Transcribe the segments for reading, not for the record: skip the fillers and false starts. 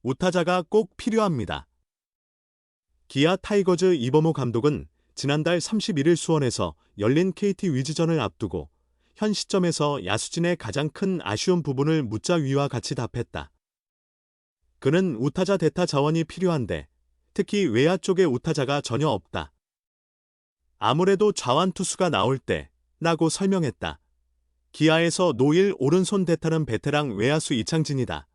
우타자가 꼭 필요합니다. 기아 타이거즈 이범호 감독은 지난달 31일 수원에서 열린 KT 위즈전을 앞두고 현 시점에서 야수진의 가장 큰 아쉬운 부분을 묻자 위와 같이 답했다. 그는 우타자 대타 자원이 필요한데 특히 외야 쪽에 우타자가 전혀 없다. 아무래도 좌완 투수가 나올 때 라고 설명했다. 기아에서 노일 오른손 대타는 베테랑 외야수 이창진이다.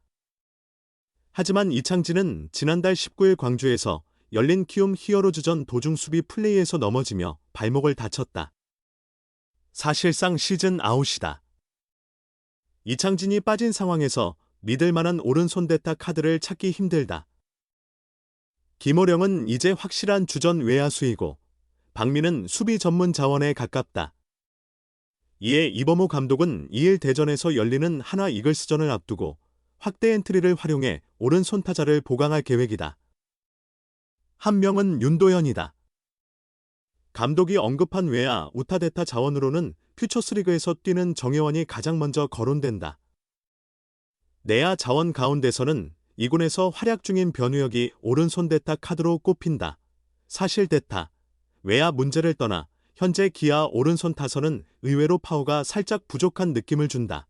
하지만 이창진은 지난달 19일 광주에서 열린 키움 히어로즈전 도중 수비 플레이에서 넘어지며 발목을 다쳤다. 사실상 시즌 아웃이다. 이창진이 빠진 상황에서 믿을 만한 오른손 대타 카드를 찾기 힘들다. 김호령은 이제 확실한 주전 외야수이고 박민은 수비 전문 자원에 가깝다. 이에 이범호 감독은 2일 대전에서 열리는 한화 이글스전을 앞두고 확대 엔트리를 활용해 오른손 타자를 보강할 계획이다. 한 명은 윤도현이다. 감독이 언급한 외야 우타 대타 자원으로는 퓨처스리그에서 뛰는 정혜원이 가장 먼저 거론된다. 내야 자원 가운데서는 2군에서 활약 중인 변우혁이 오른손 대타 카드로 꼽힌다. 사실 대타, 외야 문제를 떠나 현재 기아 오른손 타선은 의외로 파워가 살짝 부족한 느낌을 준다.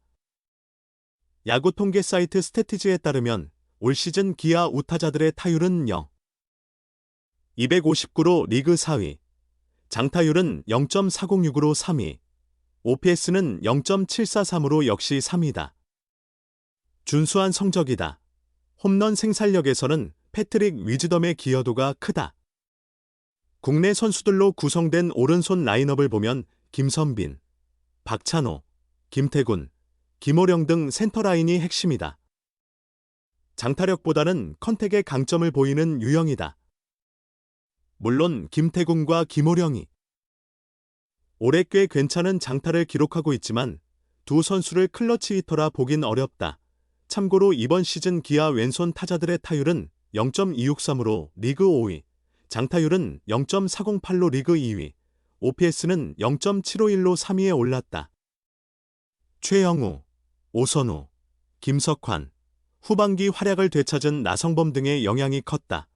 야구 통계 사이트 스태티즈에 따르면 올 시즌 기아 우타자들의 타율은 0. 259로 리그 4위, 장타율은 0.406으로 3위, OPS는 0.743으로 역시 3위다. 준수한 성적이다. 홈런 생산력에서는 패트릭 위즈덤의 기여도가 크다. 국내 선수들로 구성된 오른손 라인업을 보면 김선빈, 박찬호, 김태군, 김호령 등 센터 라인이 핵심이다. 장타력보다는 컨택의 강점을 보이는 유형이다. 물론 김태군과 김호령이 올해 꽤 괜찮은 장타를 기록하고 있지만 두 선수를 클러치 히터라 보긴 어렵다. 참고로 이번 시즌 기아 왼손 타자들의 타율은 0.263으로 리그 5위, 장타율은 0.408로 리그 2위, OPS는 0.751로 3위에 올랐다. 최영우, 오선우, 김석환, 후반기 활약을 되찾은 나성범 등의 영향이 컸다.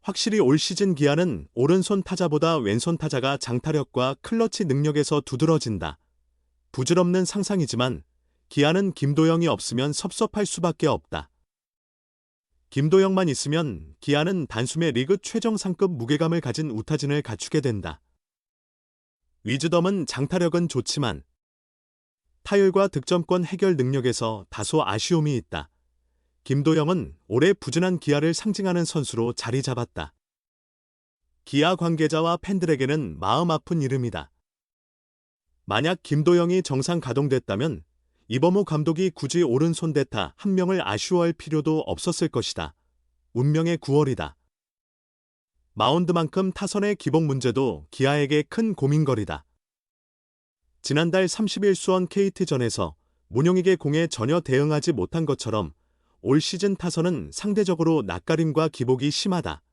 확실히 올 시즌 기아는 오른손 타자보다 왼손 타자가 장타력과 클러치 능력에서 두드러진다. 부질없는 상상이지만 기아는 김도영이 없으면 섭섭할 수밖에 없다. 김도영만 있으면 기아는 단숨에 리그 최정 상급 무게감을 가진 우타진을 갖추게 된다. 위즈덤은 장타력은 좋지만 타율과 득점권 해결 능력에서 다소 아쉬움이 있다. 김도영은 올해 부진한 기아를 상징하는 선수로 자리 잡았다. 기아 관계자와 팬들에게는 마음 아픈 이름이다. 만약 김도영이 정상 가동됐다면 이범호 감독이 굳이 오른손 대타 한 명을 아쉬워할 필요도 없었을 것이다. 운명의 9월이다. 마운드만큼 타선의 기복 문제도 기아에게 큰 고민거리다. 지난달 30일 수원 KT전에서 문용익의 공에 전혀 대응하지 못한 것처럼 올 시즌 타선은 상대적으로 낯가림과 기복이 심하다.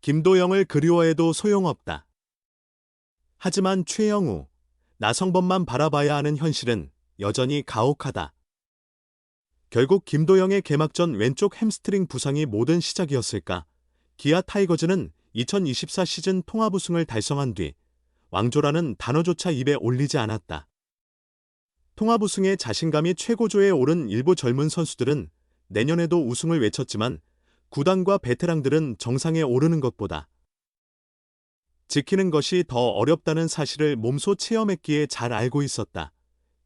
김도영을 그리워해도 소용없다. 하지만 최영우, 나성범만 바라봐야 하는 현실은 여전히 가혹하다. 결국 김도영의 개막전 왼쪽 햄스트링 부상이 모든 시작이었을까? 기아 타이거즈는 2024 시즌 통합 우승을 달성한 뒤 왕조라는 단어조차 입에 올리지 않았다. 통합 우승의 자신감이 최고조에 오른 일부 젊은 선수들은 내년에도 우승을 외쳤지만 구단과 베테랑들은 정상에 오르는 것보다 지키는 것이 더 어렵다는 사실을 몸소 체험했기에 잘 알고 있었다.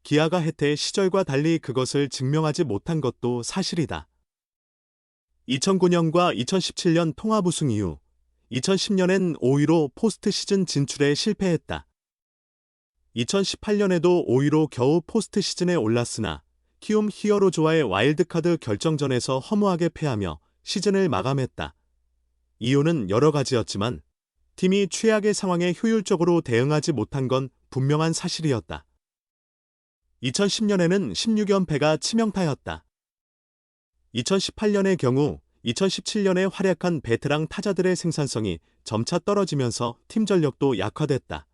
기아가 해태 시절과 달리 그것을 증명하지 못한 것도 사실이다. 2009년과 2017년 통합 우승 이후 2010년엔 5위로 포스트 시즌 진출에 실패했다. 2018년에도 5위로 겨우 포스트 시즌에 올랐으나 키움 히어로즈와의 와일드카드 결정전에서 허무하게 패하며 시즌을 마감했다. 이유는 여러 가지였지만 팀이 최악의 상황에 효율적으로 대응하지 못한 건 분명한 사실이었다. 2010년에는 16연패가 치명타였다. 2018년의 경우 2017년에 활약한 베테랑 타자들의 생산성이 점차 떨어지면서 팀 전력도 약화됐다.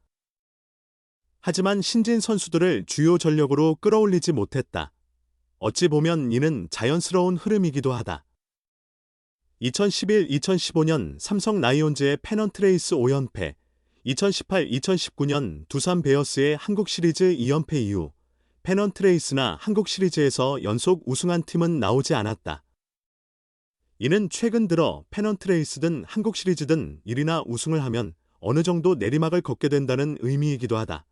하지만 신진 선수들을 주요 전력으로 끌어올리지 못했다. 어찌 보면 이는 자연스러운 흐름이기도 하다. 2011-2015년 삼성 라이온즈의 페넌트레이스 5연패, 2018-2019년 두산 베어스의 한국 시리즈 2연패 이후 페넌트레이스나 한국 시리즈에서 연속 우승한 팀은 나오지 않았다. 이는 최근 들어 페넌트레이스든 한국 시리즈든 1위나 우승을 하면 어느 정도 내리막을 걷게 된다는 의미이기도 하다.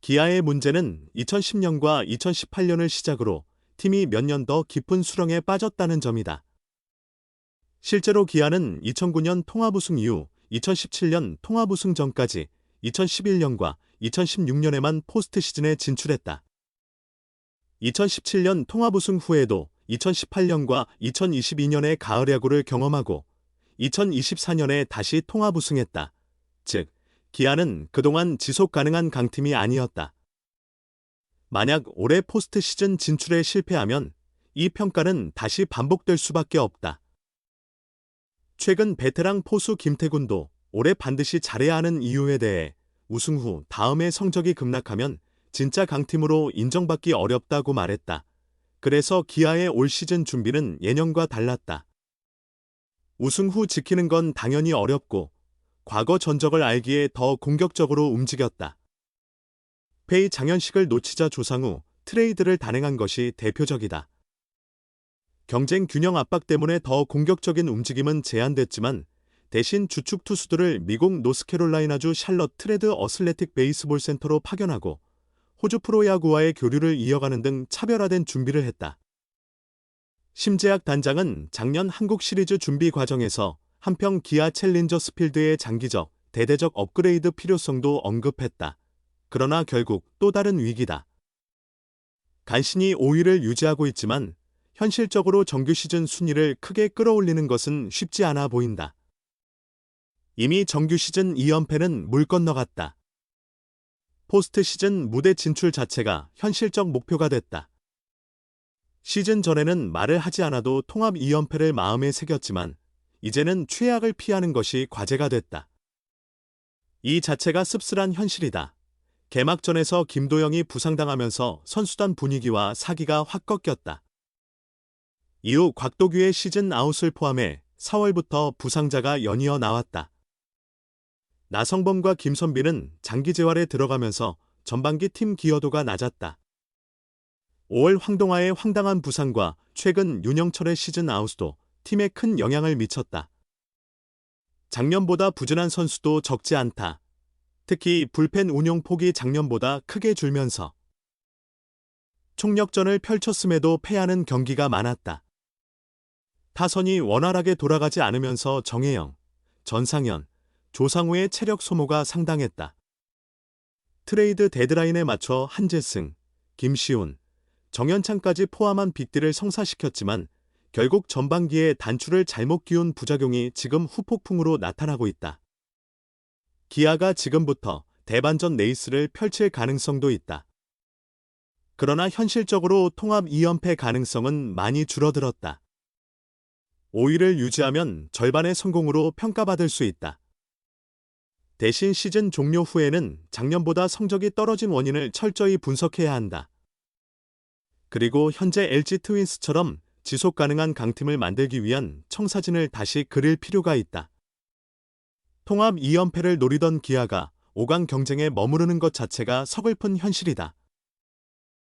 기아의 문제는 2010년과 2018년을 시작으로 팀이 몇 년 더 깊은 수렁에 빠졌다는 점이다. 실제로 기아는 2009년 통합우승 이후 2017년 통합우승 전까지 2011년과 2016년에만 포스트 시즌에 진출했다. 2017년 통합우승 후에도 2018년과 2022년의 가을 야구를 경험하고 2024년에 다시 통합우승했다. 즉, 기아는 그동안 지속 가능한 강팀이 아니었다. 만약 올해 포스트 시즌 진출에 실패하면 이 평가는 다시 반복될 수밖에 없다. 최근 베테랑 포수 김태군도 올해 반드시 잘해야 하는 이유에 대해 우승 후 다음해 성적이 급락하면 진짜 강팀으로 인정받기 어렵다고 말했다. 그래서 기아의 올 시즌 준비는 예년과 달랐다. 우승 후 지키는 건 당연히 어렵고 과거 전적을 알기에 더 공격적으로 움직였다. 페이 장현식을 놓치자 조상우, 트레이드를 단행한 것이 대표적이다. 경쟁 균형 압박 때문에 더 공격적인 움직임은 제한됐지만 대신 주축 투수들을 미국 노스캐롤라이나주 샬럿 트레드 어슬레틱 베이스볼 센터로 파견하고 호주 프로야구와의 교류를 이어가는 등 차별화된 준비를 했다. 심재학 단장은 작년 한국 시리즈 준비 과정에서 한평 기아 챌린저스 필드의 장기적, 대대적 업그레이드 필요성도 언급했다. 그러나 결국 또 다른 위기다. 간신히 5위를 유지하고 있지만 현실적으로 정규 시즌 순위를 크게 끌어올리는 것은 쉽지 않아 보인다. 이미 정규 시즌 2연패는 물 건너갔다. 포스트 시즌 무대 진출 자체가 현실적 목표가 됐다. 시즌 전에는 말을 하지 않아도 통합 2연패를 마음에 새겼지만 이제는 최악을 피하는 것이 과제가 됐다. 이 자체가 씁쓸한 현실이다. 개막전에서 김도영이 부상당하면서 선수단 분위기와 사기가 확 꺾였다. 이후 곽도규의 시즌 아웃을 포함해 4월부터 부상자가 연이어 나왔다. 나성범과 김선빈은 장기 재활에 들어가면서 전반기 팀 기여도가 낮았다. 5월 황동아의 황당한 부상과 최근 윤영철의 시즌 아웃도 팀에 큰 영향을 미쳤다. 작년보다 부진한 선수도 적지 않다. 특히 불펜 운용 폭이 작년보다 크게 줄면서 총력전을 펼쳤음에도 패하는 경기가 많았다. 타선이 원활하게 돌아가지 않으면서 정혜영, 전상현, 조상우의 체력 소모가 상당했다. 트레이드 데드라인에 맞춰 한재승, 김시훈, 정현창까지 포함한 빅딜을 성사시켰지만 결국 전반기에 단추를 잘못 끼운 부작용이 지금 후폭풍으로 나타나고 있다. 기아가 지금부터 대반전 레이스를 펼칠 가능성도 있다. 그러나 현실적으로 통합 2연패 가능성은 많이 줄어들었다. 5위를 유지하면 절반의 성공으로 평가받을 수 있다. 대신 시즌 종료 후에는 작년보다 성적이 떨어진 원인을 철저히 분석해야 한다. 그리고 현재 LG 트윈스처럼 지속 가능한 강팀을 만들기 위한 청사진을 다시 그릴 필요가 있다. 통합 2연패를 노리던 기아가 5강 경쟁에 머무르는 것 자체가 서글픈 현실이다.